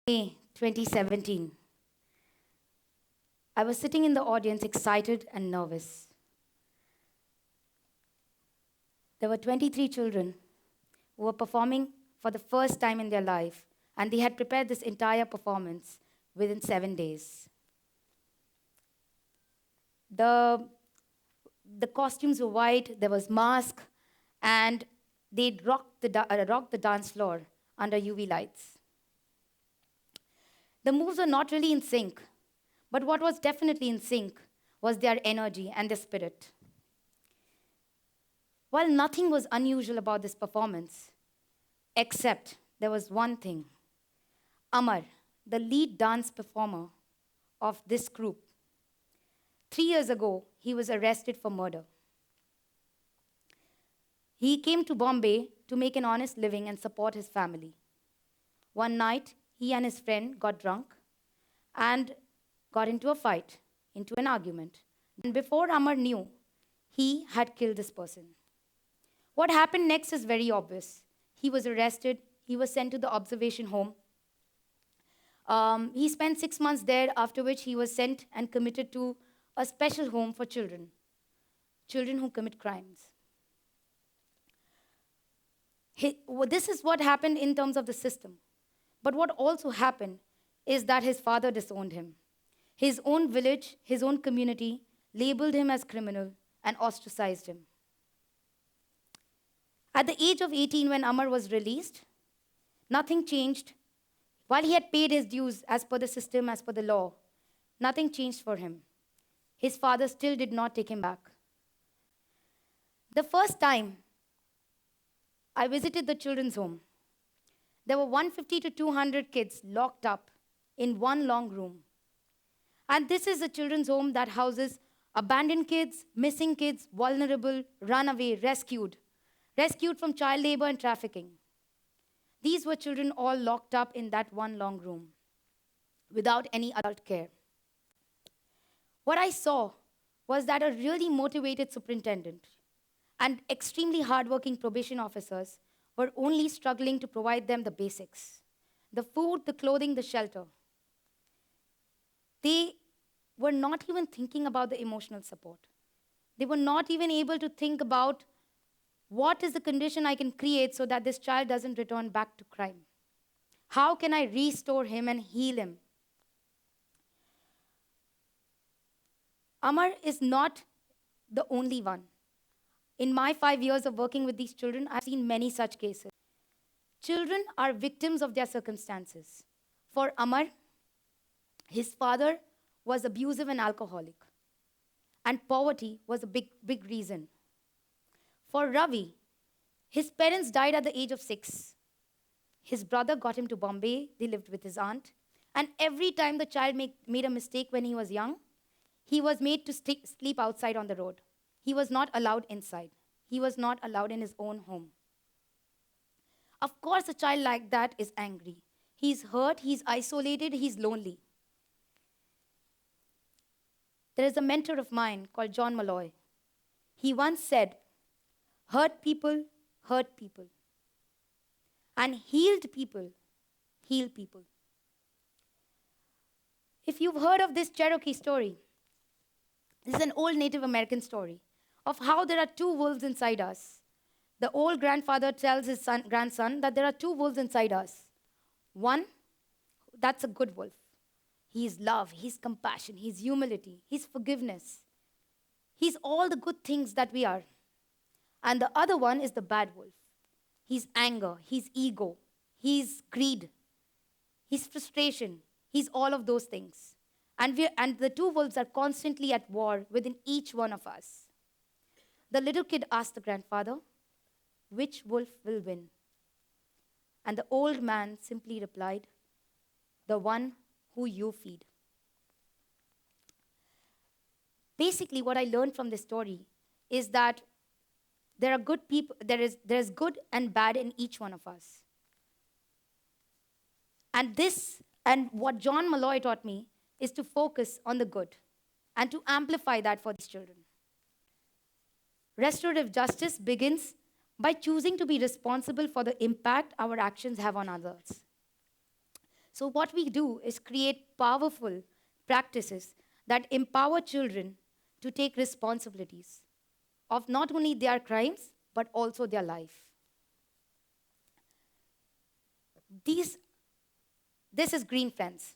May 2017. I was sitting in the audience, excited and nervous. There were 23 children who were performing for the first time in their life, and they had prepared this entire performance within 7 days. The, the costumes were white, there was mask, and they'd rocked the dance floor under UV lights. The moves were not really in sync, but what was definitely in sync was their energy and their spirit. While nothing was unusual about this performance, except there was one thing. Amar, the lead dance performer of this group, 3 years ago, he was arrested for murder. He came to Bombay to make an honest living and support his family. One night, he and his friend got drunk and got into a fight, into an argument. And before Amar knew, he had killed this person. What happened next is very obvious. He was arrested, he was sent to the observation home. He spent 6 months there, after which he was sent and committed to a special home for children, children who commit crimes. This is what happened in terms of the system. But what also happened is that his father disowned him. His own village, his own community labeled him as criminal and ostracized him. At the age of 18, when Amar was released, nothing changed. While he had paid his dues as per the system, as per the law, nothing changed for him. His father still did not take him back. The first time I visited the children's home, there were 150 to 200 kids locked up in one long room. And this is a children's home that houses abandoned kids, missing kids, vulnerable, runaway, rescued from child labor and trafficking. These were children all locked up in that one long room without any adult care. What I saw was that a really motivated superintendent and extremely hardworking probation officers were only struggling to provide them the basics: the food, the clothing, the shelter. They were not even thinking about the emotional support. They were not even able to think about what is the condition I can create so that this child doesn't return back to crime. How can I restore him and heal him? Amar is not the only one. In my 5 years of working with these children, I've seen many such cases. Children are victims of their circumstances. For Amar, his father was abusive and alcoholic, and poverty was a big reason. For Ravi, his parents died at the age of 6. His brother got him to Bombay, they lived with his aunt, and every time the child made a mistake when he was young, he was made to sleep outside on the road. He was not allowed inside. He was not allowed in his own home. Of course, a child like that is angry. He's hurt, he's isolated, he's lonely. There is a mentor of mine called John Malloy. He once said, hurt people, and healed people, heal people. If you've heard of this Cherokee story, this is an old Native American story of how there are two wolves inside us. The old grandfather tells his grandson that there are two wolves inside us. One, that's a good wolf. He's love, he's compassion, he's humility, he's forgiveness. He's all the good things that we are. And the other one is the bad wolf. He's anger, he's ego, he's greed, he's frustration, he's all of those things. And the two wolves are constantly at war within each one of us. The little kid asked the grandfather, which wolf will win? And the old man simply replied, the one who you feed. Basically, what I learned from this story is that there are good people, there's good and bad in each one of us. And what John Malloy taught me is to focus on the good and to amplify that for these children. Restorative justice begins by choosing to be responsible for the impact our actions have on others. So, what we do is create powerful practices that empower children to take responsibilities of not only their crimes, but also their life. These, this is Green Fence.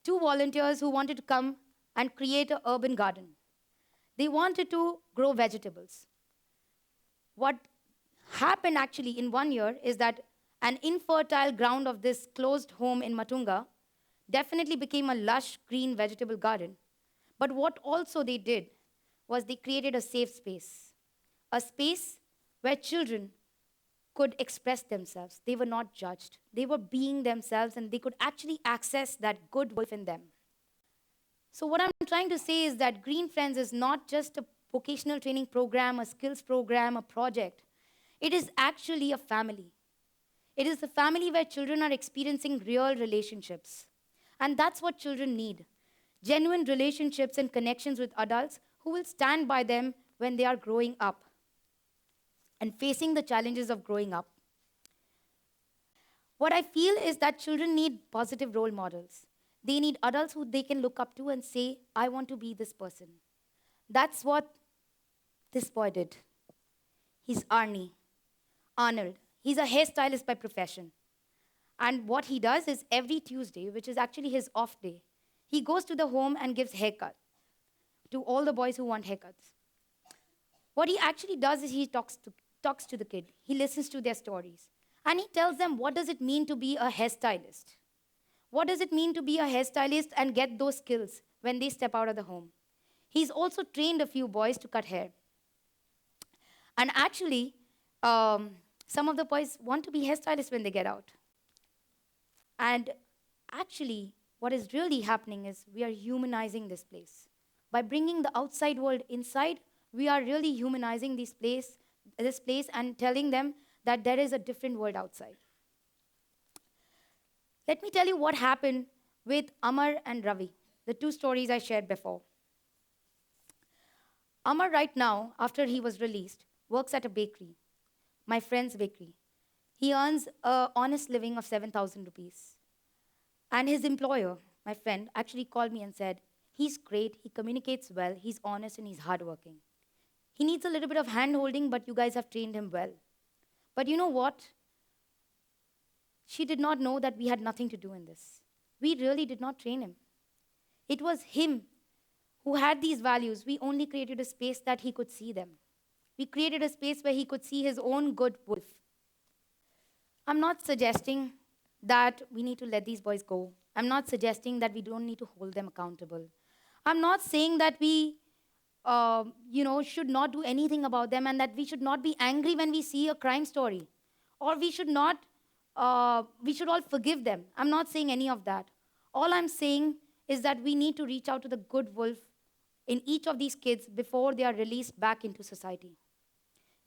Two volunteers who wanted to come and create an urban garden. They wanted to grow vegetables. What happened actually in 1 year is that an infertile ground of this closed home in Matunga definitely became a lush green vegetable garden. But what also they did was they created a space where children could express themselves. They were not judged. They were being themselves and they could actually access that good wolf in them. So, what I'm trying to say is that Green Friends is not just a vocational training program, a skills program, a project. It is actually a family. It is a family where children are experiencing real relationships. And that's what children need: genuine relationships and connections with adults who will stand by them when they are growing up and facing the challenges of growing up. What I feel is that children need positive role models. They need adults who they can look up to and say, I want to be this person. That's what this boy did. He's Arnold. He's a hairstylist by profession. And what he does is every Tuesday, which is actually his off day, he goes to the home and gives haircut to all the boys who want haircuts. What he actually does is he talks to the kid. He listens to their stories. And he tells them, what does it mean to be a hairstylist? What does it mean to be a hairstylist and get those skills when they step out of the home? He's also trained a few boys to cut hair. And actually, some of the boys want to be hairstylists when they get out. And actually, what is really happening is we are humanizing this place. By bringing the outside world inside, we are really humanizing this place and telling them that there is a different world outside. Let me tell you what happened with Amar and Ravi, the two stories I shared before. Amar right now, after he was released, works at a bakery, my friend's bakery. He earns an honest living of 7,000 rupees. And his employer, my friend, actually called me and said, he's great, he communicates well, he's honest and he's hardworking. He needs a little bit of hand-holding, but you guys have trained him well. But you know what? She did not know that we had nothing to do in this. We really did not train him. It was him who had these values. We only created a space that he could see them. We created a space where he could see his own good wolf. I'm not suggesting that we need to let these boys go. I'm not suggesting that we don't need to hold them accountable. I'm not saying that we should not do anything about them and that we should not be angry when we see a crime story. Or we should all forgive them. I'm not saying any of that. All I'm saying is that we need to reach out to the good wolf in each of these kids before they are released back into society.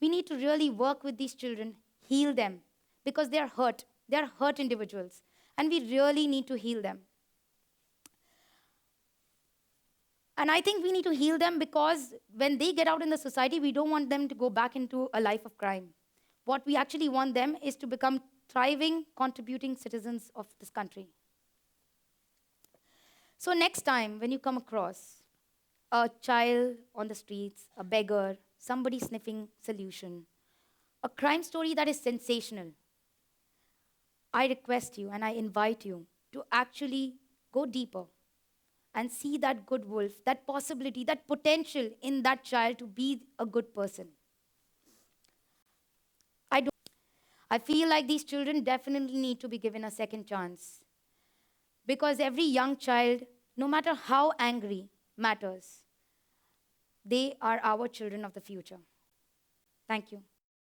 We need to really work with these children, heal them, because they are hurt. They are hurt individuals, and we really need to heal them. And I think we need to heal them because when they get out in the society, we don't want them to go back into a life of crime. What we actually want them is to become thriving, contributing citizens of this country. So next time when you come across a child on the streets, a beggar, somebody sniffing solution, a crime story that is sensational, I request you and I invite you to actually go deeper and see that good wolf, that possibility, that potential in that child to be a good person. I feel like these children definitely need to be given a second chance. Because every young child, no matter how angry, matters. They are our children of the future. Thank you.